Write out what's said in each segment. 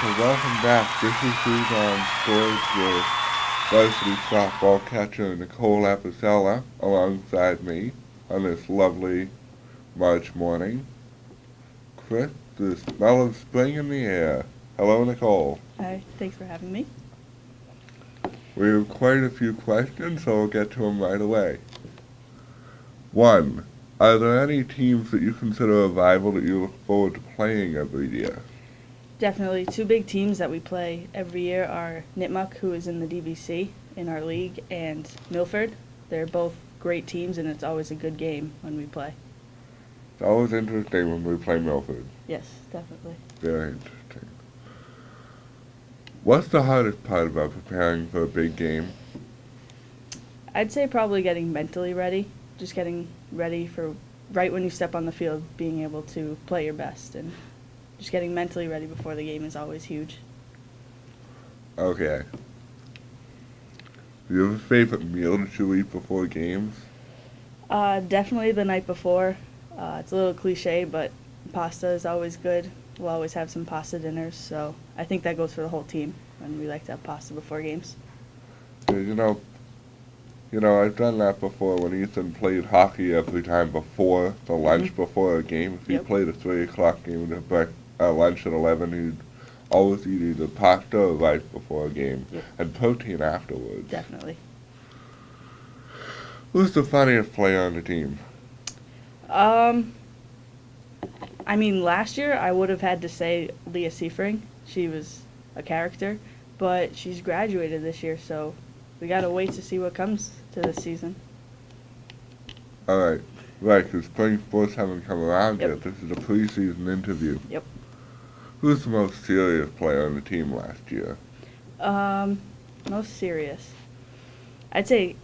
so welcome back. This is Food Storage with Varsity softball catcher Nicole Apicella alongside me on this lovely March morning. Chris, the smell of spring in the air. Hello, Nicole. Hi, thanks for having me. We have quite a few questions, so we'll get to them right away. 1. Are there any teams that you consider a rival that you look forward to playing every year? Definitely, two big teams that we play every year are Nipmuc, who is in the DVC in our league, and Milford. They're both great teams, and it's always a good game when we play. It's always interesting when we play Milford. Yes, definitely. Very interesting. What's the hardest part about preparing for a big game? I'd say probably getting mentally ready, just getting ready for right when you step on the field, being able to play your best, and just getting mentally ready before the game is always huge. Okay. Do you have a favorite meal that you eat before games? Definitely the night before. It's a little cliche, but pasta is always good. We'll always have some pasta dinners, so I think that goes for the whole team, and we like to have pasta before games. I've done that before when Ethan played hockey every time before the lunch before a game. If he Yep. played a 3 o'clock game and lunch at 11, he'd always eat either pasta or rice before a game, Yep. and protein afterwards. Definitely. Who's the funniest player on the team? Last year I would have had to say Leah Seifring. She was a character, but she's graduated this year, so we gotta wait to see what comes to this season. Alright, right, because spring sports haven't come around Yep. yet. This is a preseason interview. Yep. Who's the most serious player on the team last year? Most serious. I'd say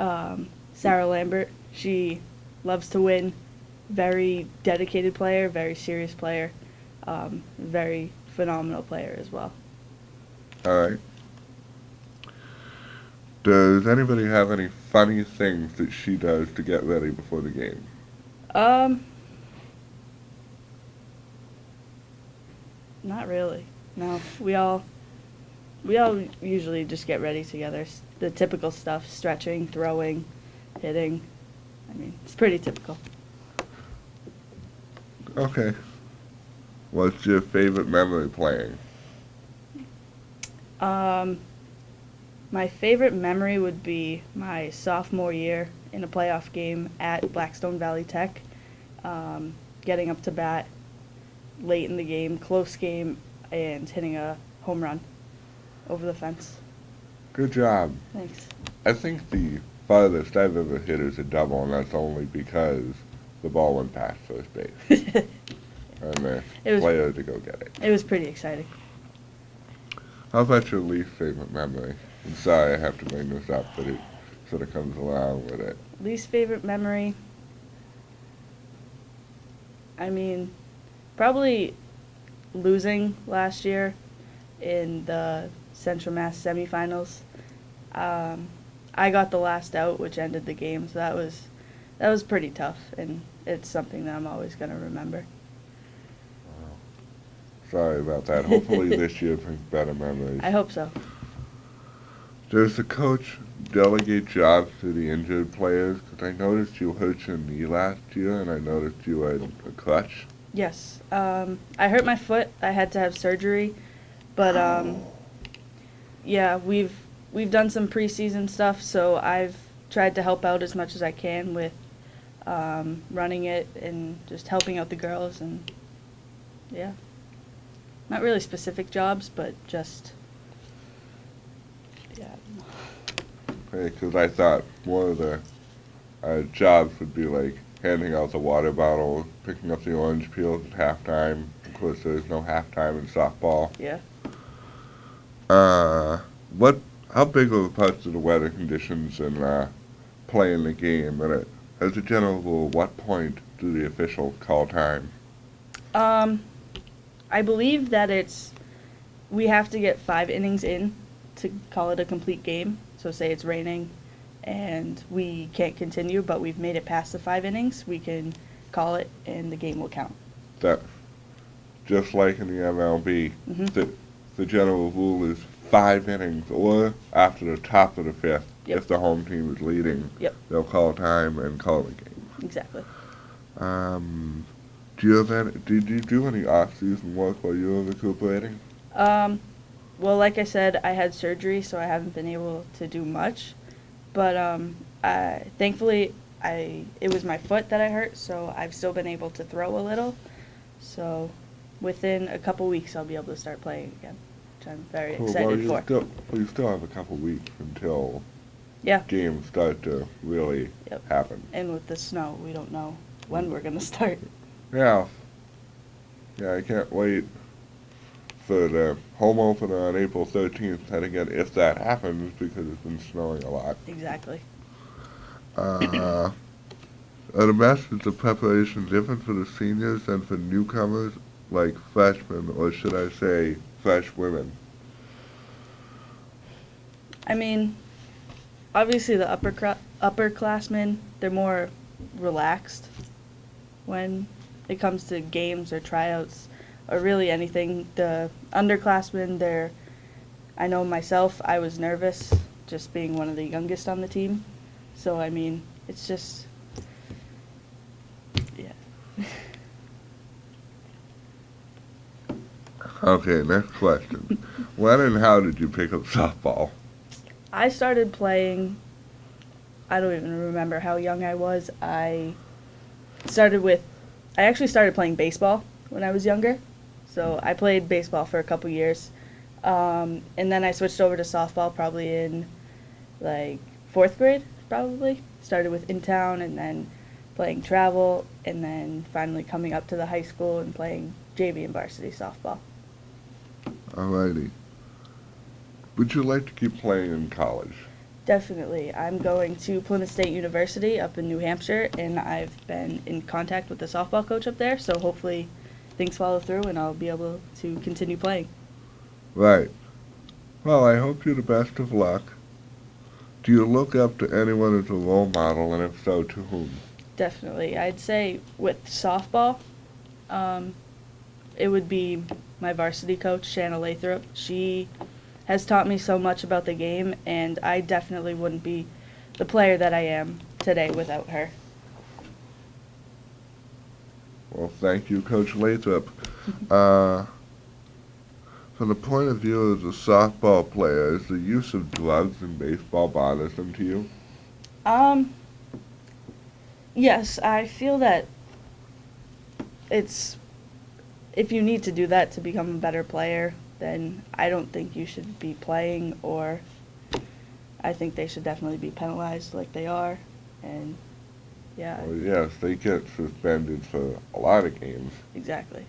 Sarah Lambert. She loves to win. Very dedicated player, very serious player, very phenomenal player as well. Alright. Does anybody have any funny things that she does to get ready before the game? Not really. No, we all usually just get ready together. The typical stuff: stretching, throwing, hitting. It's pretty typical. Okay. What's your favorite memory playing? My favorite memory would be my sophomore year in a playoff game at Blackstone Valley Tech. Getting up to bat late in the game, close game, and hitting a home run over the fence. Good job. Thanks. I think the farthest I've ever hit is a double, and that's only because the ball went past first base. And the player had to go get it. It was pretty exciting. How about your least favorite memory? I'm sorry I have to bring this up, but it sort of comes along with it. Least favorite memory? Probably losing last year in the Central Mass semifinals. I got the last out, which ended the game, so that was pretty tough, and it's something that I'm always going to remember. Sorry about that. Hopefully this year brings better memories. I hope so. Does the coach delegate jobs to the injured players? Because I noticed you hurt your knee last year, and I noticed you had a crutch. Yes. I hurt my foot. I had to have surgery, but yeah, we've done some preseason stuff, so I've tried to help out as much as I can with running it and just helping out the girls, and yeah. Not really specific jobs, but just, yeah. Okay, because I thought more of the jobs would be like handing out the water bottles, picking up the orange peels at halftime. Of course, there's no halftime in softball. Yeah. How big of a part do the weather conditions and playing the game? And as a general rule, what point do the officials call time? I believe that we have to get 5 innings in to call it a complete game. So say it's raining and we can't continue, but we've made it past the 5 innings, we can call it and the game will count. That just like in the MLB, Mhm. the general rule is 5 innings, or after the top of the fifth, Yep. if the home team is leading, Yep. they'll call time and call the game. Exactly. Did you do any off-season work while you were recuperating? Well, like I said, I had surgery, so I haven't been able to do much. But thankfully, it was my foot that I hurt, so I've still been able to throw a little. So within a couple weeks, I'll be able to start playing again, which I'm very excited for. You still have a couple weeks until Yeah. games start to really Yep. happen. And with the snow, we don't know when we're going to start. Yeah. Yeah, I can't wait for the home opener on April 13th, and again, if that happens, because it's been snowing a lot. Exactly. Are the methods of preparation different for the seniors than for newcomers, like freshmen, or should I say, fresh women? I mean, obviously the upperclassmen, they're more relaxed when it comes to games or tryouts or really anything. The underclassmen, I know myself, I was nervous just being one of the youngest on the team. So, I mean, it's just, yeah. Okay, next question. When and how did you pick up softball? I started playing, I don't even remember how young I was. I actually started playing baseball when I was younger. So I played baseball for a couple years. And then I switched over to softball probably in like 4th grade, probably. Started with in-town and then playing travel and then finally coming up to the high school and playing JV and varsity softball. Alrighty. Would you like to keep playing in college? Definitely. I'm going to Plymouth State University up in New Hampshire, and I've been in contact with the softball coach up there, so hopefully things follow through and I'll be able to continue playing. Right. Well, I hope you the best of luck. Do you look up to anyone as a role model, and if so, to whom? Definitely. I'd say with softball, it would be my varsity coach, Shanna Lathrop. She has taught me so much about the game, and I definitely wouldn't be the player that I am today without her. Well, thank you, Coach Lathrop. From the point of view of a softball player, is the use of drugs in baseball bothersome to you? Yes, I feel that if you need to do that to become a better player, then I don't think you should be playing, or I think they should definitely be penalized like they are. And yeah. Well, yes, they get suspended for a lot of games. Exactly.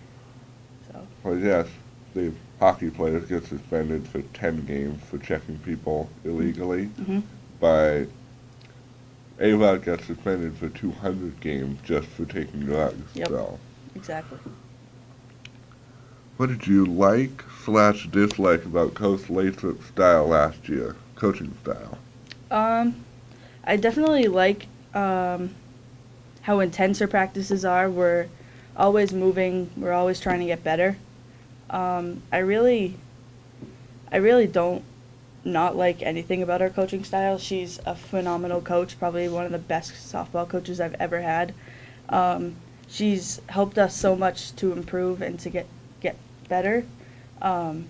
So. Well, yes, the hockey players get suspended for 10 games for checking people illegally, but A-Rod got suspended for 200 games just for taking drugs. Yep. So. Exactly. What did you like/dislike about Coach Lathrop's style last year, coaching style? I definitely like how intense our practices are. We're always moving. We're always trying to get better. I really don't not like anything about our coaching style. She's a phenomenal coach, probably one of the best softball coaches I've ever had. She's helped us so much to improve and to get better.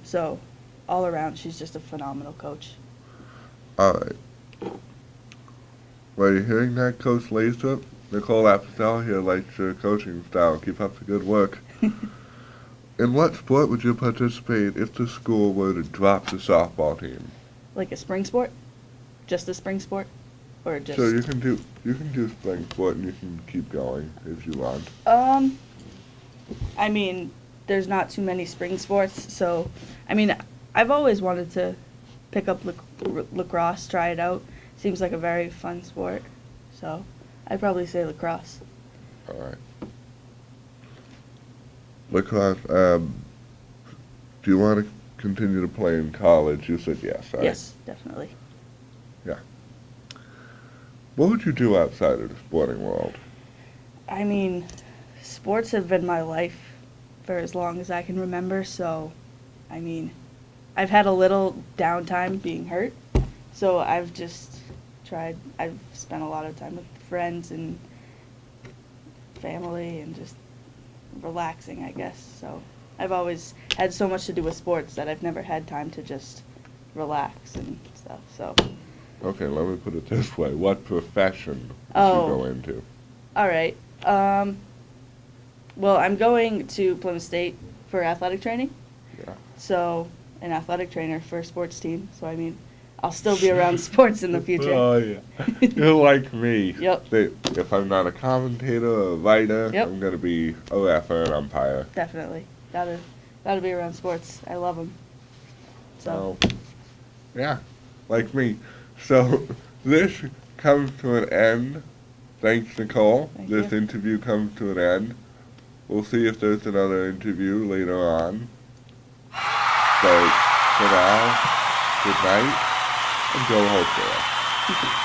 So all around, she's just a phenomenal coach. All right. Well, you're hearing that, Coach Lathrop? Nicole Apicella here likes your coaching style. Keep up the good work. In what sport would you participate if the school were to drop the softball team? Like a spring sport? Just a spring sport? Or just... So you can do spring sport and you can keep going if you want. I mean, there's not too many spring sports, so, I mean, I've always wanted to pick up lacrosse, try it out. Seems like a very fun sport, so I'd probably say lacrosse. All right. Lacrosse, do you want to continue to play in college? You said yes, right? Yes, definitely. Yeah. What would you do outside of the sporting world? I mean, sports have been my life for as long as I can remember, so, I mean, I've had a little downtime being hurt, so I've just tried. I've spent a lot of time with friends and family and just relaxing, I guess. So I've always had so much to do with sports that I've never had time to just relax and stuff. So. Okay, let me put it this way. What profession did Oh. you go into? All right. Well, I'm going to Plymouth State for athletic training. Yeah. So, an athletic trainer for a sports team. So, I mean, I'll still be around sports in the future. Oh, yeah. You're like me. Yep. If I'm not a commentator or a writer, Yep. I'm going to be a ref or an umpire. Definitely. Gotta be around sports. I love them. So. Yeah, like me. So, this comes to an end. Thanks, Nicole. Thank This you. interview comes to an end. We'll see if there's another interview later on. So, for now, good night, and go Hope.